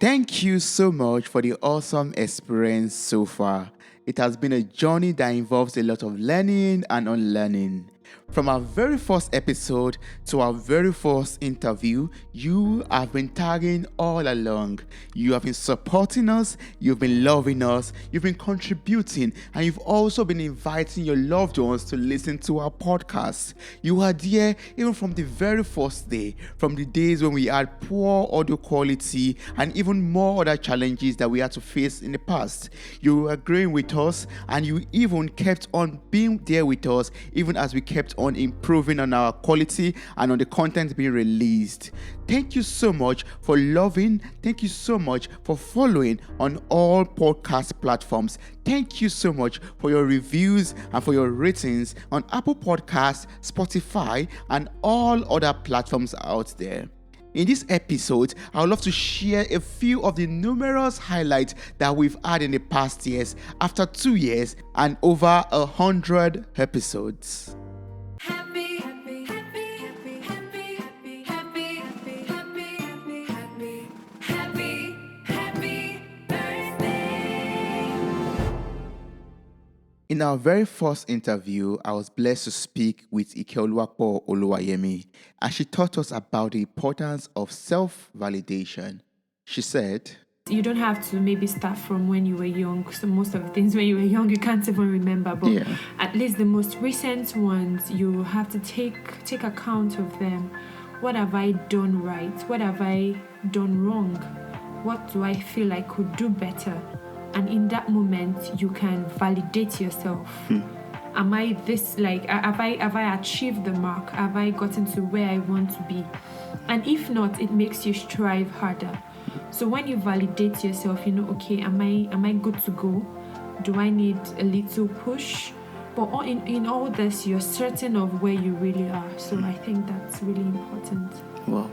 Thank you so much for the awesome experience so far. It has been a journey that involves a lot of learning and unlearning. From our very first episode to our very first interview, you have been tagging all along. You have been supporting us, you've been loving us, you've been contributing, and you've also been inviting your loved ones to listen to our podcast. You are there even from the very first day, from the days when we had poor audio quality and even more other challenges that we had to face in the past. You were agreeing with us, and you even kept on being there with us even as we kept on improving on our quality and on the content being released. Thank you so much for loving. Thank you so much for following on all podcast platforms. Thank you so much for your reviews and for your ratings on Apple Podcasts, Spotify, and all other platforms out there. In this episode, I would love to share a few of the numerous highlights that we've had in the past years after 2 years and over 100 episodes. In our very first interview, I was blessed to speak with Ikeoluwapo Oluwayemi, and she taught us about the importance of self-validation. She said, you don't have to maybe start from when you were young. So most of the things when you were young, you can't even remember. But at least the most recent ones, you have to take account of them. What have I done right? What have I done wrong? What do I feel I could do better? And in that moment, you can validate yourself. Am I this, have I achieved the mark? Have I gotten to where I want to be? And if not, it makes you strive harder. So when you validate yourself, you know, okay, am I good to go? Do I need a little push? But in all this, you're certain of where you really are. So I think that's really important. Wow.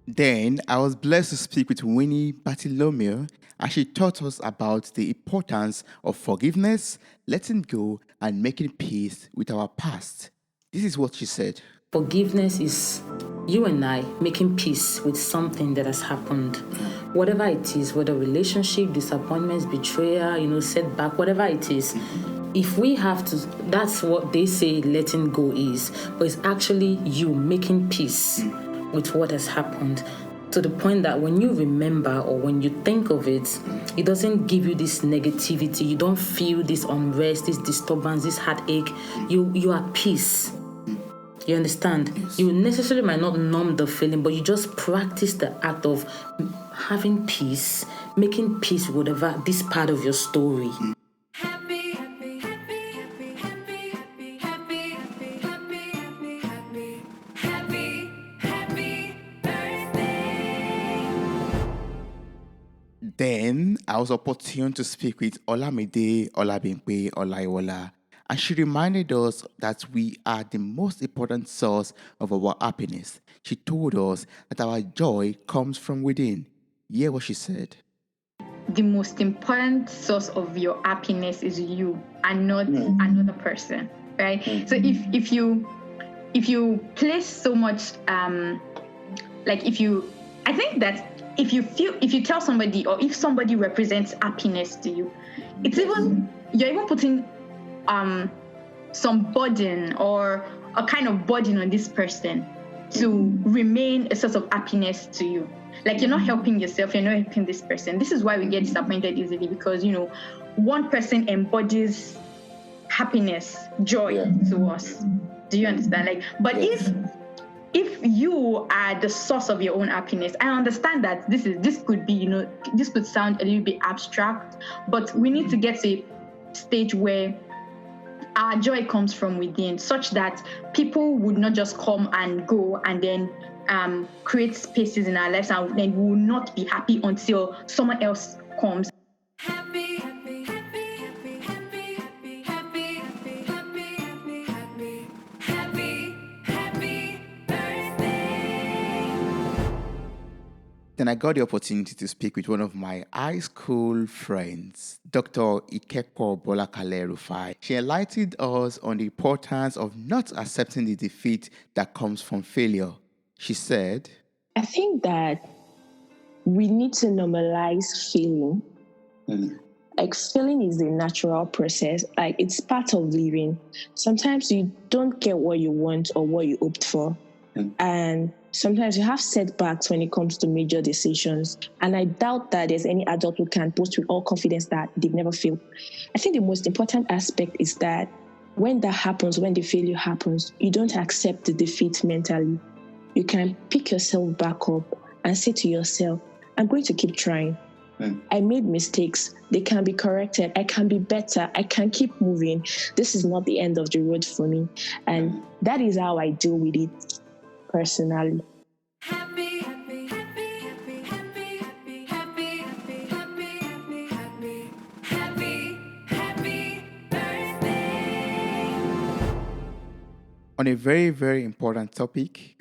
Then I was blessed to speak with Winnie Bartholomew, and she taught us about the importance of forgiveness, letting go, and making peace with our past. This is what she said. Forgiveness is you and I making peace with something that has happened. Whatever it is, whether relationship, disappointments, betrayal, setback, whatever it is. If we have to, that's what they say letting go is. But it's actually you making peace with what has happened, to the point that when you remember or when you think of it, it doesn't give you this negativity. You don't feel this unrest, this disturbance, this heartache. You are at peace. You understand? You necessarily might not numb the feeling, but you just practice the act of having peace, making peace with whatever this part of your story. Then I was opportune to speak with Olamide Olabimpe Olaiwola, and she reminded us that we are the most important source of our happiness. She told us that our joy comes from within. Hear what she said. The most important source of your happiness is you and not another person, right? So if you place so much if you tell somebody, or if somebody represents happiness to you, you're even putting some burden or a kind of burden on this person to remain a source of happiness to you. Like, you're not helping yourself, you're not helping this person. This is why we get disappointed easily, because one person embodies happiness, joy to us. Do you understand? But if you are the source of your own happiness, I understand that this could sound a little bit abstract, but we need to get to a stage where our joy comes from within, such that people would not just come and go and then create spaces in our lives, and then we will not be happy until someone else comes. Then I got the opportunity to speak with one of my high school friends, Dr. Ikekpo Bolakale Rufai. She enlightened us on the importance of not accepting the defeat that comes from failure. She said, I think that we need to normalize feeling. Like, feeling is a natural process. Like, it's part of living. Sometimes you don't get what you want or what you hoped for. And sometimes you have setbacks when it comes to major decisions. And I doubt that there's any adult who can boast with all confidence that they've never failed. I think the most important aspect is that when that happens, when the failure happens, you don't accept the defeat mentally. You can pick yourself back up and say to yourself, I'm going to keep trying. I made mistakes. They can be corrected. I can be better. I can keep moving. This is not the end of the road for me. And that is how I deal with it personally. Happy, happy, happy, happy, happy, happy, happy, happy, happy, happy, happy, happy birthday. On a very, very important topic,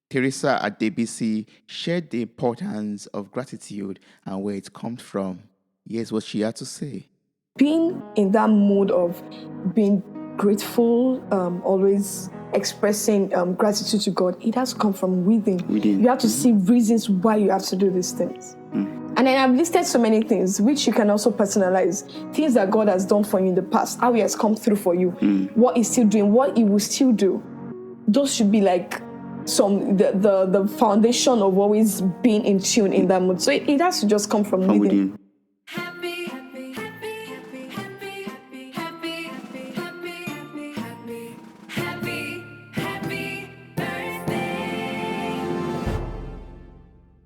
Teresa Adebisi shared the importance of gratitude and where it comes from. Here's what she had to say. Being in that mood of being grateful, always expressing gratitude to God, it has to come from within. You have to see reasons why you have to do these things. And then I've listed so many things which you can also personalize. Things that God has done for you in the past, how He has come through for you, what He's still doing, what He will still do. Those should be like the foundation of always being in tune in that mood. So it has to just come from within. Happy, happy, happy, happy, happy, happy, happy, happy, happy, happy, happy, happy birthday.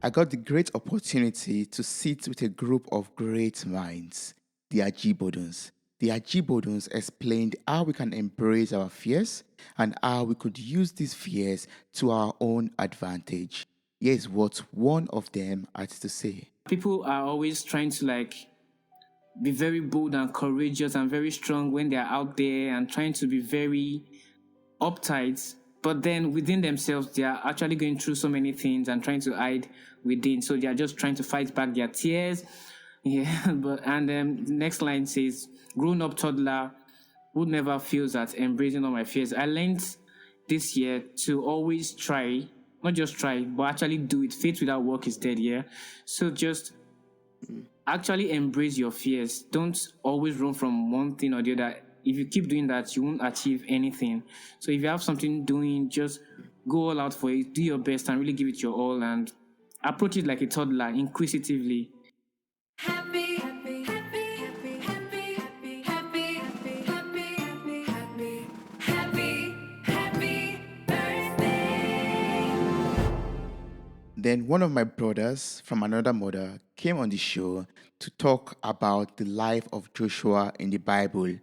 I got the great opportunity to sit with a group of great minds, the Ajibodons. The Ajibodons explained how we can embrace our fears and how we could use these fears to our own advantage. Here's what one of them had to say. People are always trying to be very bold and courageous and very strong when they're out there and trying to be very uptight, but then within themselves they are actually going through so many things and trying to hide within, so they are just trying to fight back their tears. The next line says, grown-up toddler who never feels at embracing all my fears. I learned this year to always try, not just try, but actually do it. Faith without work is dead, yeah? So just actually embrace your fears. Don't always run from one thing or the other. If you keep doing that, you won't achieve anything. So if you have something doing, just go all out for it, do your best and really give it your all and approach it like a toddler, inquisitively. Happy, happy, happy, happy, happy, happy, happy, happy, happy, happy, happy, happy birthday. Then one of my brothers from another mother came on the show to talk about the life of Joshua in the Bible.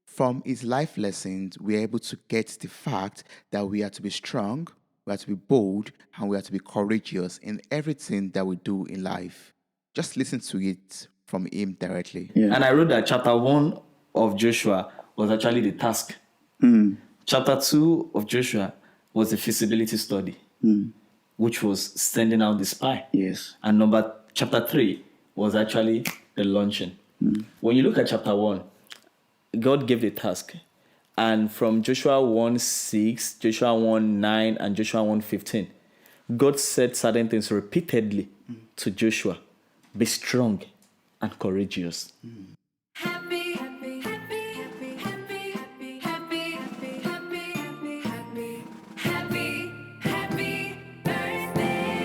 From his life lessons, we are able to get the fact that we are to be strong, we are to be bold, and we are to be courageous in everything that we do in life. Just listen to it from him directly. Yeah. And I wrote that chapter 1 of Joshua was actually the task. Chapter 2 of Joshua was the feasibility study, which was sending out the spy. Yes. And chapter 3 was actually the launching. When you look at chapter 1, God gave the task. And from Joshua 1:6, Joshua 1:9, and Joshua 1:15, God said certain things repeatedly to Joshua. Be strong and courageous. Happy, happy, happy, happy, happy, happy, happy, happy, happy, happy, happy, happy birthday.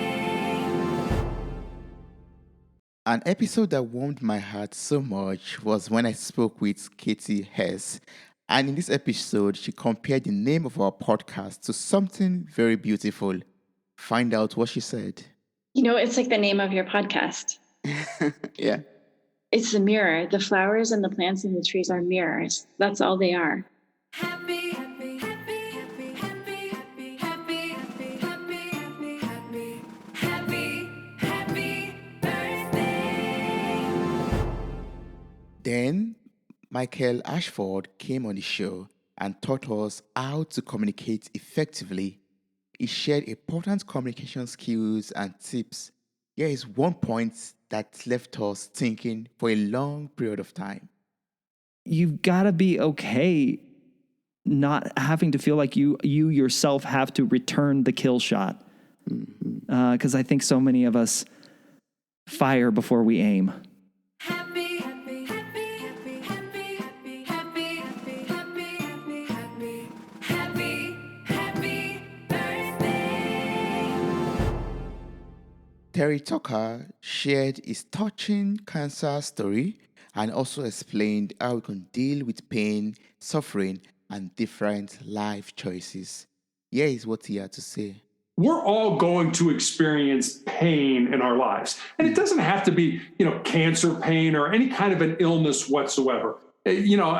An episode that warmed my heart so much was when I spoke with Katie Hess. And in this episode, she compared the name of our podcast to something very beautiful. Find out what she said. It's like the name of your podcast. Yeah. It's a mirror. The flowers and the plants and the trees are mirrors. That's all they are. Happy, happy, happy, happy, happy, happy, happy, happy, happy, happy, happy, happy birthday. Then Michael Ashford came on the show and taught us how to communicate effectively. He shared important communication skills and tips. Here is one point that left us thinking for a long period of time. You've got to be okay not having to feel like you yourself have to return the kill shot. Because I think so many of us fire before we aim. Happy, happy, happy, happy, happy, happy, happy, happy, happy, happy, happy, happy birthday. Terry Tucker shared his touching cancer story and also explained how we can deal with pain, suffering, and different life choices. Here is what he had to say. We're all going to experience pain in our lives. And it doesn't have to be, cancer pain or any kind of an illness whatsoever. People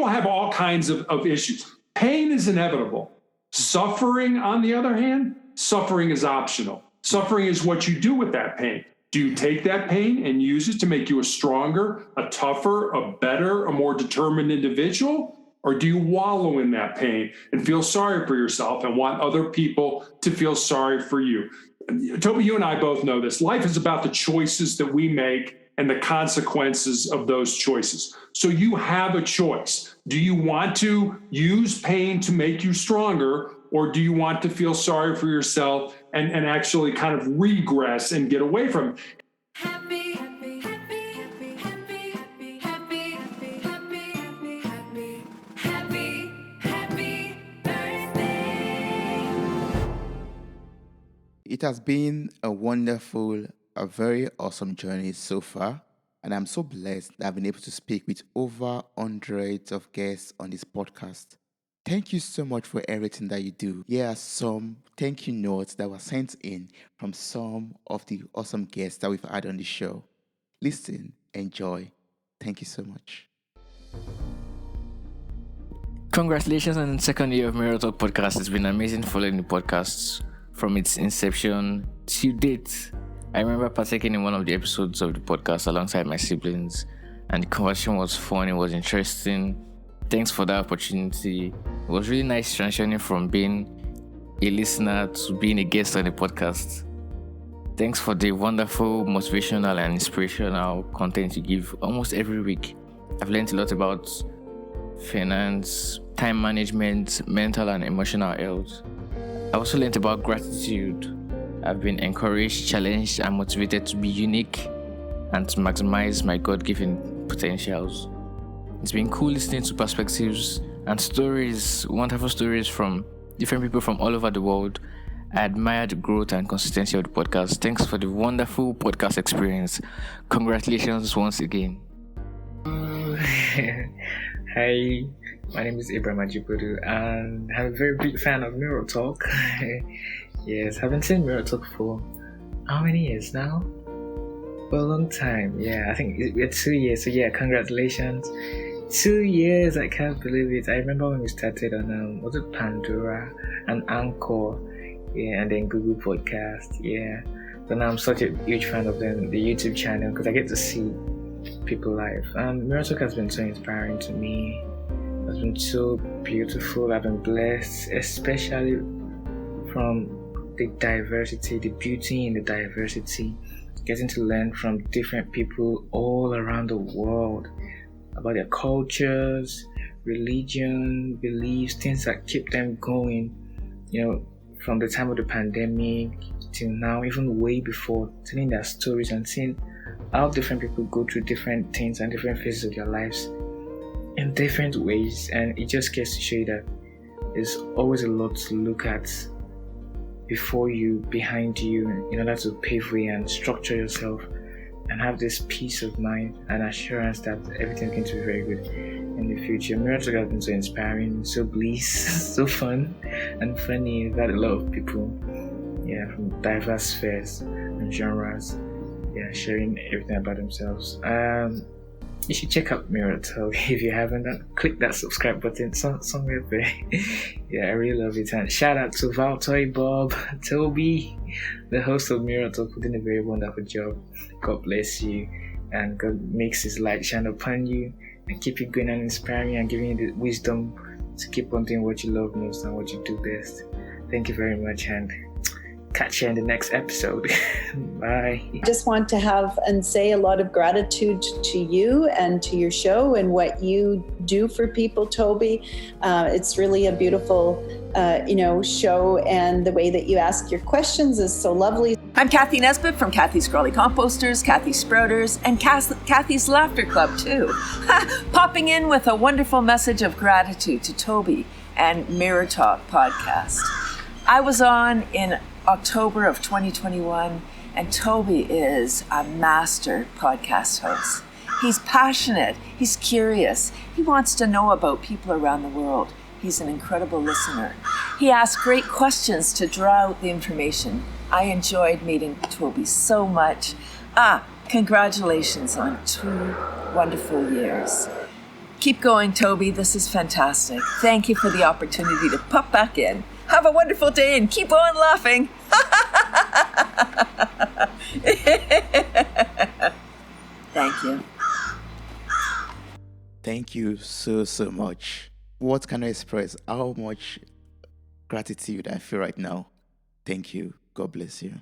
have all kinds of issues. Pain is inevitable. Suffering, on the other hand, suffering is optional. Suffering is what you do with that pain. Do you take that pain and use it to make you a stronger, a tougher, a better, a more determined individual? Or do you wallow in that pain and feel sorry for yourself and want other people to feel sorry for you? Toby, you and I both know this. Life is about the choices that we make and the consequences of those choices. So you have a choice. Do you want to use pain to make you stronger, or do you want to feel sorry for yourself and actually kind of regress and get away from it? Happy, happy, happy, happy, happy, happy, happy, happy, happy, happy, happy, happy birthday. It has been a very awesome journey so far, and I'm so blessed that I've been able to speak with over hundreds of guests on this podcast. Thank you so much for everything that you do. Here are some thank you notes that were sent in from some of the awesome guests that we've had on the show. Listen, enjoy. Thank you so much. Congratulations on the second year of Mirror Talk podcast. It's been amazing following the podcast from its inception to date. I remember partaking in one of the episodes of the podcast alongside my siblings, and the conversation was fun, it was interesting. Thanks for that opportunity. It was really nice transitioning from being a listener to being a guest on the podcast. Thanks for the wonderful, motivational, and inspirational content you give almost every week. I've learned a lot about finance, time management, mental and emotional health. I also learned about gratitude. I've been encouraged, challenged, and motivated to be unique and to maximize my God-given potentials. It's been cool listening to perspectives and stories, wonderful stories from different people from all over the world. I admire the growth and consistency of the podcast. Thanks for the wonderful podcast experience. Congratulations once again. Hi, my name is Abraham Ajibodu, and I'm a very big fan of Mirror Talk. Yes, I've been seeing Mirror Talk for how many years now? For a long time. Yeah, I think we're 2 years. So yeah, congratulations. 2 years, I can't believe it. I remember when we started on was it Pandora and Anchor, yeah, and then Google Podcast, yeah. But now I'm such a huge fan of the YouTube channel because I get to see people live. Mirror Talk has been so inspiring to me. It's been so beautiful. I've been blessed, especially from the diversity, the beauty in the diversity. Getting to learn from different people all around the world about their cultures, religion, beliefs, things that keep them going, from the time of the pandemic till now, even way before, telling their stories and seeing how different people go through different things and different phases of their lives in different ways. And it just gets to show you that there's always a lot to look at before you, behind you, in order to pave way and structure yourself and have this peace of mind and assurance that everything's going to be very good in the future. Mirror Talk has been so inspiring, so bliss, so fun and funny. We've had a lot of people, from diverse spheres and genres, sharing everything about themselves. You should check out Mirror Talk if you haven't. Click that subscribe button somewhere there. I really love it. And shout out to Val, Toy, Bob, Toby, the host of Mirror Talk, for doing a very wonderful job. God bless you, and God makes His light shine upon you and keep you going and inspiring and giving you the wisdom to keep on doing what you love most and what you do best. Thank you very much, and catch you in the next episode. Bye. I just want to have and say a lot of gratitude to you and to your show and what you do for people, Toby. It's really a beautiful, show, and the way that you ask your questions is so lovely. I'm Kathy Nesbitt from Kathy's Scrawly Composters, Kathy's Sprouters, and Kathy's Laughter Club too. Popping in with a wonderful message of gratitude to Toby and Mirror Talk podcast. I was on in October of 2021, and Toby is a master podcast host. He's passionate, he's curious, he wants to know about people around the world. He's an incredible listener. He asks great questions to draw out the information. I enjoyed meeting Toby so much. Congratulations on 2 wonderful years. Keep going, Toby. This is fantastic. Thank you for the opportunity to pop back in. Have a wonderful day and keep on laughing. Thank you. Thank you so much. What can I express? How much gratitude I feel right now. Thank you. God bless you.